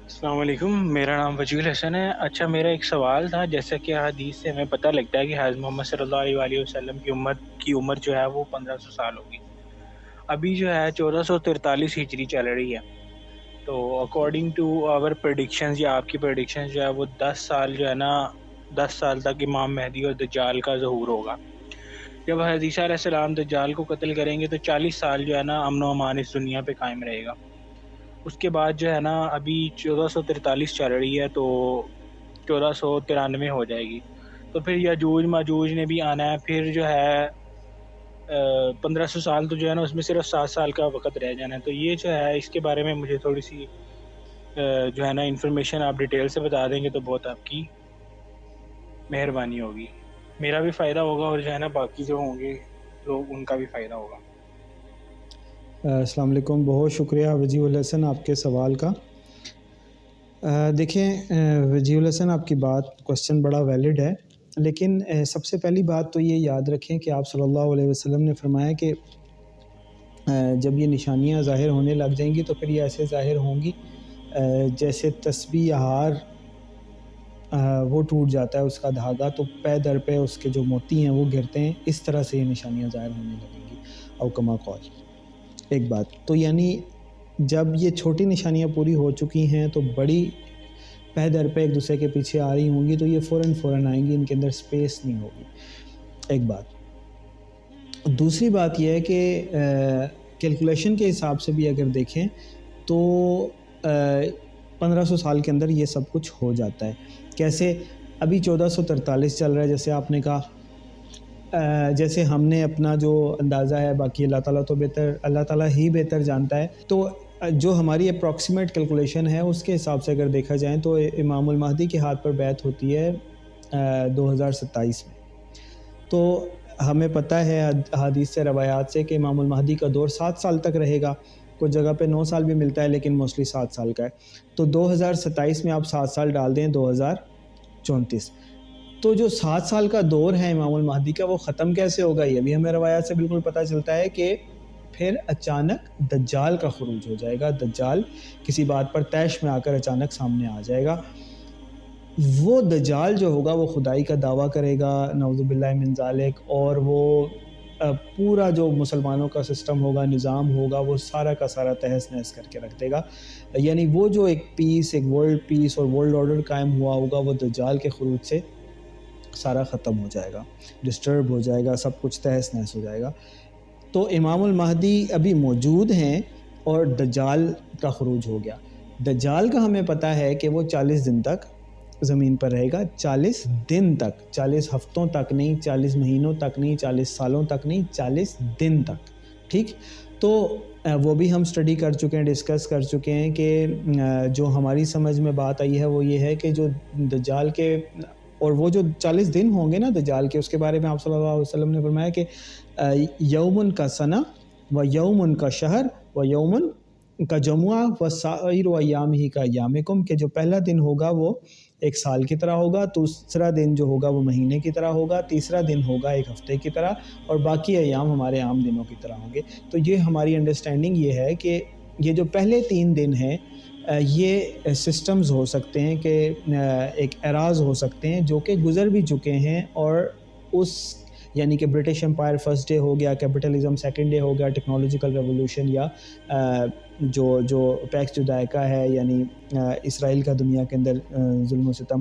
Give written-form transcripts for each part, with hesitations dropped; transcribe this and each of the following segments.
السلام علیکم، میرا نام وجیح الحسن ہے۔ اچھا، میرا ایک سوال تھا، جیسا کہ حدیث سے ہمیں پتہ لگتا ہے کہ حضرت محمد صلی اللہ علیہ وآلہ وسلم کی عمر جو ہے وہ 1500 سال ہوگی۔ ابھی جو ہے 1443 ہجری چل رہی ہے، تو اکارڈنگ ٹو آور پریڈکشنز یا آپ کی پریڈکشنز جو ہے وہ 10 سال جو ہے نا، 10 سال تک امام مہدی اور دجال کا ظہور ہوگا۔ جب حضرت عیسیٰ علیہ السلام دجال کو قتل کریں گے تو 40 سال جو ہے نا امن و امان اس دنیا پہ قائم رہے گا۔ اس کے بعد جو ہے نا ابھی 1443 چل رہی ہے، تو 1493 ہو جائے گی، تو پھر یاجوج ماجوج نے بھی آنا ہے، پھر جو ہے 1500 سال تو جو ہے نا اس میں صرف 7 سال کا وقت رہ جانا ہے۔ تو یہ جو ہے اس کے بارے میں مجھے تھوڑی سی جو ہے نا انفارمیشن آپ ڈیٹیل سے بتا دیں گے تو بہت آپ کی مہربانی ہوگی، میرا بھی فائدہ ہوگا اور جو ہے نا باقی جو ہوں گے لوگ ان کا بھی فائدہ ہوگا۔ السلام علیکم، بہت شکریہ وجیح الحسن آپ کے سوال کا۔ دیکھیں وجیح الحسن، آپ کی بات کوسچن بڑا ویلڈ ہے، لیکن سب سے پہلی بات تو یہ یاد رکھیں کہ آپ صلی اللہ علیہ وسلم نے فرمایا کہ جب یہ نشانیاں ظاہر ہونے لگ جائیں گی تو پھر یہ ایسے ظاہر ہوں گی جیسے تسبیح یا ہار وہ ٹوٹ جاتا ہے اس کا دھاگا، تو پے در پہ اس کے جو موتی ہیں وہ گرتے ہیں، اس طرح سے یہ نشانیاں ظاہر ہونے لگیں گی او کما قال۔ ایک بات تو یعنی جب یہ چھوٹی نشانیاں پوری ہو چکی ہیں تو بڑی پہ در پہ ایک دوسرے کے پیچھے آ رہی ہوں گی، تو یہ فوراً آئیں گی، ان کے اندر سپیس نہیں ہوگی۔ ایک بات۔ دوسری بات یہ ہے کہ کیلکولیشن کے حساب سے بھی اگر دیکھیں تو 1500 سال کے اندر یہ سب کچھ ہو جاتا ہے۔ کیسے؟ ابھی 1443 چل رہا ہے جیسے آپ نے کہا، جیسے ہم نے اپنا جو اندازہ ہے، باقی اللہ تعالیٰ ہی بہتر جانتا ہے، تو جو ہماری اپروکسیمیٹ کیلکولیشن ہے اس کے حساب سے اگر دیکھا جائیں تو امام المہدی کے ہاتھ پر بیعت ہوتی ہے 2027 میں۔ تو ہمیں پتہ ہے حدیث سے روایات سے کہ امام المہدی کا دور 7 سال تک رہے گا، کچھ جگہ پہ 9 سال بھی ملتا ہے لیکن موسٹلی 7 سال کا ہے۔ تو 2027 میں آپ 7 سال ڈال دیں، 2034، تو جو 7 سال کا دور ہے امام المہدی کا وہ ختم کیسے ہوگا؟ یہ بھی ہمیں روایات سے بالکل پتہ چلتا ہے کہ پھر اچانک دجال کا خروج ہو جائے گا۔ دجال کسی بات پر طیش میں آ کر اچانک سامنے آ جائے گا۔ وہ دجال جو ہوگا وہ خدائی کا دعویٰ کرے گا، نعوذ باللہ من ذالک، اور وہ پورا جو مسلمانوں کا سسٹم ہوگا، نظام ہوگا، وہ سارا کا سارا تہس نہس کر کے رکھ دے گا۔ یعنی وہ جو ایک ورلڈ پیس اور ورلڈ آرڈر قائم ہوا ہوگا وہ دجال کے خروج سے سارا ختم ہو جائے گا، ڈسٹرب ہو جائے گا، سب کچھ تہس نہس ہو جائے گا۔ تو امام المہدی ابھی موجود ہیں اور دجال کا خروج ہو گیا۔ دجال کا ہمیں پتہ ہے کہ وہ 40 دن تک زمین پر رہے گا، 40 دن تک، 40 ہفتوں تک نہیں، 40 مہینوں تک نہیں، 40 سالوں تک نہیں، 40 دن تک، ٹھیک؟ تو وہ بھی ہم سٹڈی کر چکے ہیں، ڈسکس کر چکے ہیں کہ جو ہماری سمجھ میں بات آئی ہے وہ یہ ہے کہ جو دجال کے اور وہ جو 40 دن ہوں گے نا دجال کے، اس کے بارے میں آپ صلی اللہ علیہ وسلم نے فرمایا کہ یومن کا سنہ و یومن کا شہر و یومن کا جمعہ و سائر ایام ہی کا ایامکم، کہ جو پہلا دن ہوگا وہ ایک سال کی طرح ہوگا، دوسرا دن جو ہوگا وہ مہینے کی طرح ہوگا، تیسرا دن ہوگا ایک ہفتے کی طرح، اور باقی ایام ہمارے عام دنوں کی طرح ہوں گے۔ تو یہ ہماری انڈرسٹینڈنگ یہ ہے کہ یہ جو پہلے 3 دن ہیں یہ سسٹمز ہو سکتے ہیں کہ ایک اراز ہو سکتے ہیں جو کہ گزر بھی چکے ہیں، اور اس یعنی کہ برٹش امپائر فرسٹ ڈے ہو گیا، کیپٹلزم سیکنڈ ڈے ہو گیا، ٹیکنالوجیکل ریولوشن یا جو پیکس جدائکہ ہے یعنی اسرائیل کا دنیا کے اندر ظلم و ستم،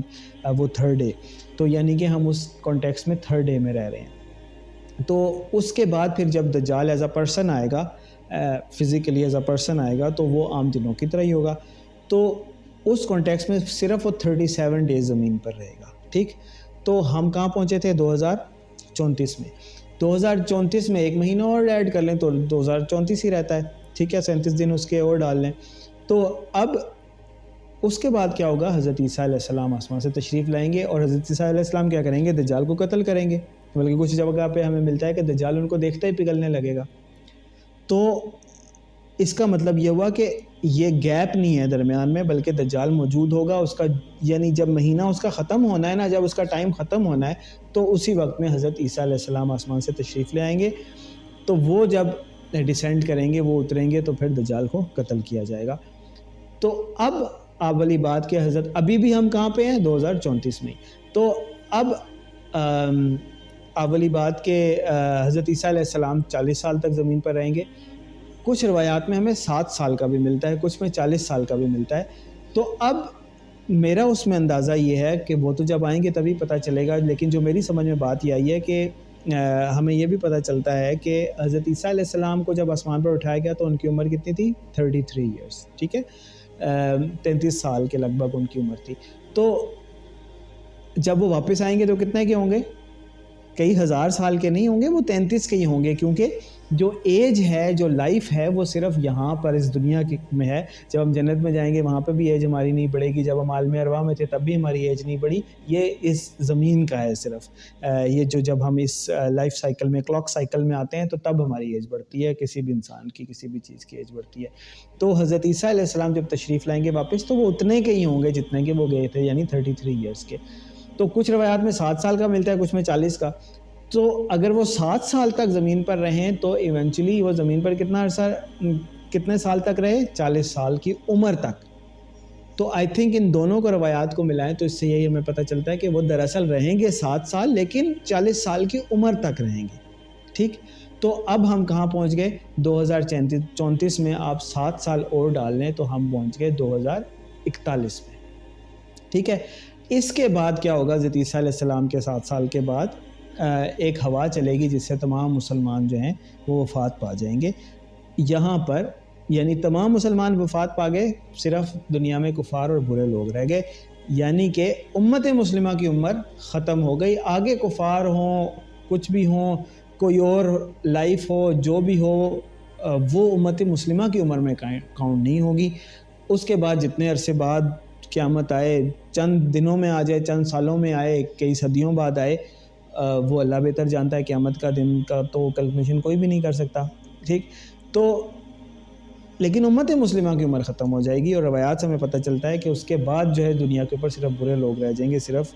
وہ تھرڈ ڈے، تو یعنی کہ ہم اس کانٹیکس میں تھرڈ ڈے میں رہ رہے ہیں۔ تو اس کے بعد پھر جب دجال ایز اے پرسن آئے گا، فزیکلی ایز اے پرسن آئے گا، تو وہ عام دنوں کی طرح ہی ہوگا۔ تو اس کانٹیکس میں صرف وہ 37 ڈیز زمین پر رہے گا، ٹھیک؟ تو ہم کہاں پہنچے تھے؟ 2034 میں۔ 2034 میں 1 مہینہ اور ایڈ کر لیں تو 2034 ہی رہتا ہے، ٹھیک ہے؟ 37 دن اس کے اور ڈال لیں۔ تو اب اس کے بعد کیا ہوگا؟ حضرت عیسیٰ علیہ السلام آسمان سے تشریف لائیں گے، اور حضرت عیسیٰ علیہ السلام کیا کریں گے؟ دجال کو قتل کریں گے، بلکہ کچھ جگہ پہ ہمیں ملتا ہے کہ دجال ان کو دیکھتے ہی پگھلنے لگے گا۔ تو اس کا مطلب یہ ہوا کہ یہ گیپ نہیں ہے درمیان میں، بلکہ دجال موجود ہوگا، اس کا یعنی جب مہینہ اس کا ختم ہونا ہے نا، جب اس کا ٹائم ختم ہونا ہے، تو اسی وقت میں حضرت عیسیٰ علیہ السلام آسمان سے تشریف لے آئیں گے۔ تو وہ جب ڈیسینڈ کریں گے، وہ اتریں گے، تو پھر دجال کو قتل کیا جائے گا۔ تو اب آپ والی بات کہ حضرت ابھی بھی ہم کہاں پہ ہیں 2034 میں. تو اب آپ والی بات کہ حضرت عیسیٰ علیہ السلام 40 سال تک زمین پر رہیں گے. کچھ روایات میں ہمیں 7 سال کا بھی ملتا ہے, کچھ میں 40 سال کا بھی ملتا ہے. تو اب میرا اس میں اندازہ یہ ہے کہ وہ تو جب آئیں گے تبھی پتہ چلے گا, لیکن جو میری سمجھ میں بات یہ آئی ہے کہ ہمیں یہ بھی پتہ چلتا ہے کہ حضرت عیسیٰ علیہ السلام کو جب آسمان پر اٹھایا گیا تو ان کی عمر کتنی تھی؟ 33 ایئرس, ٹھیک ہے, 33 سال کے لگ بھگ ان کی عمر تھی. تو جب وہ واپس آئیں گے تو کتنے کے ہوں گے؟ کئی ہزار سال کے نہیں ہوں گے, وہ 33 کے ہی ہوں گے, کیونکہ جو ایج ہے, جو لائف ہے, وہ صرف یہاں پر اس دنیا میں ہے. جب ہم جنت میں جائیں گے وہاں پہ بھی ایج ہماری نہیں بڑھے گی, جب ہم عالم ارواح میں تھے تب بھی ہماری ایج نہیں بڑھی. یہ اس زمین کا ہے صرف. یہ جب ہم اس لائف سائیکل میں, کلاک سائیکل میں آتے ہیں تو تب ہماری ایج بڑھتی ہے, کسی بھی انسان کی, کسی بھی چیز کی ایج بڑھتی ہے. تو حضرت عیسیٰ علیہ السلام جب تشریف لائیں گے واپس تو وہ اتنے کے ہی ہوں گے جتنے کے وہ گئے تھے, یعنی 33 ایئرس کے. تو کچھ روایات میں 7 سال کا ملتا ہے, کچھ میں 40 کا. تو اگر وہ 7 سال تک زمین پر رہیں تو ایونچولی وہ زمین پر کتنے سال تک رہے؟ 40 سال کی عمر تک. تو آئی تھنک ان دونوں کو روایات کو ملائیں تو اس سے یہی ہمیں پتہ چلتا ہے کہ وہ دراصل رہیں گے 7 سال, لیکن 40 سال کی عمر تک رہیں گے. ٹھیک, تو اب ہم کہاں پہنچ گئے؟ 2034 میں آپ 7 سال اور ڈال لیں تو ہم پہنچ گئے 2041 میں. ٹھیک ہے, اس کے بعد کیا ہوگا؟ حضرت عیسیٰ علیہ السلام کے 7 سال کے بعد ایک ہوا چلے گی جس سے تمام مسلمان جو ہیں وہ وفات پا جائیں گے یہاں پر. یعنی تمام مسلمان وفات پا گئے, صرف دنیا میں کفار اور برے لوگ رہ گئے. یعنی کہ امت مسلمہ کی عمر ختم ہو گئی. آگے کفار ہوں, کچھ بھی ہوں, کوئی اور لائف ہو, جو بھی ہو, وہ امت مسلمہ کی عمر میں کاؤنٹ نہیں ہوگی. اس کے بعد جتنے عرصے بعد قیامت آئے, چند دنوں میں آ جائے, چند سالوں میں آئے, کئی صدیوں بعد آئے, وہ اللہ بہتر جانتا ہے. قیامت کا دن کا تو کیلکولیشن کوئی بھی نہیں کر سکتا. ٹھیک, تو لیکن امت مسلمہ کی عمر ختم ہو جائے گی, اور روایات سے ہمیں پتہ چلتا ہے کہ اس کے بعد جو ہے دنیا کے اوپر صرف برے لوگ رہ جائیں گے, صرف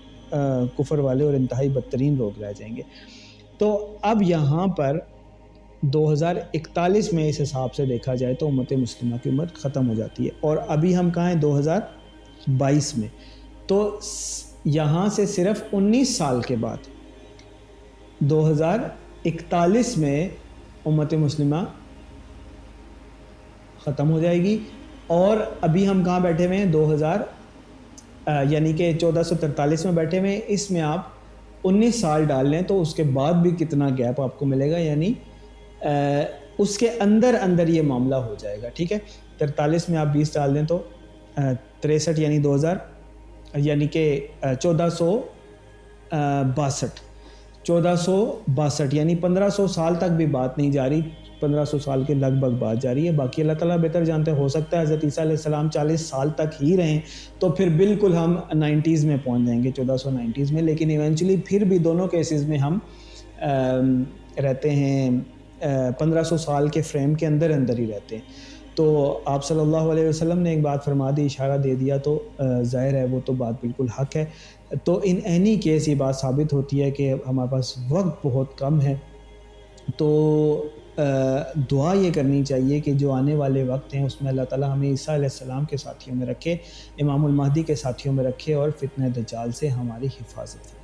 کفر والے اور انتہائی بدترین لوگ رہ جائیں گے. تو اب یہاں پر 2041 میں اس حساب سے دیکھا جائے تو امت مسلمہ کی عمر ختم ہو جاتی ہے. اور ابھی ہم کہاں ہیں؟ 2022 میں. تو یہاں سے صرف 19 سال کے بعد 2041 میں امت مسلمہ ختم ہو جائے گی. اور ابھی ہم کہاں بیٹھے ہوئے ہیں؟ یعنی کہ 1443 میں بیٹھے ہوئے ہیں. اس میں آپ 19 سال ڈال لیں تو اس کے بعد بھی کتنا گیپ آپ کو ملے گا, یعنی اس کے اندر یہ معاملہ ہو جائے گا. ٹھیک ہے, 43 میں آپ 20 ڈال دیں تو 63 یعنی 2000 یعنی کہ 1462 یعنی 1500 سال تک بھی بات نہیں جا رہی, 1500 سال کے لگ بھگ بات جا رہی ہے. باقی اللہ تعالیٰ بہتر جانتے ہیں, ہو سکتا ہے حضرت عیسیٰ علیہ السلام 40 سال تک ہی رہیں تو پھر بالکل ہم 90s میں پہنچ جائیں گے, 1490s میں. لیکن ایونچولی پھر بھی دونوں کیسز میں ہم رہتے ہیں 1500 سال کے فریم کے اندر ہی رہتے ہیں. تو آپ صلی اللہ علیہ وسلم نے ایک بات فرما دی, اشارہ دے دیا, تو ظاہر ہے وہ تو بات بالکل حق ہے. تو ان اینی کیس یہ بات ثابت ہوتی ہے کہ ہمارے پاس وقت بہت کم ہے. تو دعا یہ کرنی چاہیے کہ جو آنے والے وقت ہیں اس میں اللہ تعالیٰ ہمیں عیسیٰ علیہ السلام کے ساتھیوں میں رکھے, امام المہدی کے ساتھیوں میں رکھے, اور فتنہ دجال سے ہماری حفاظت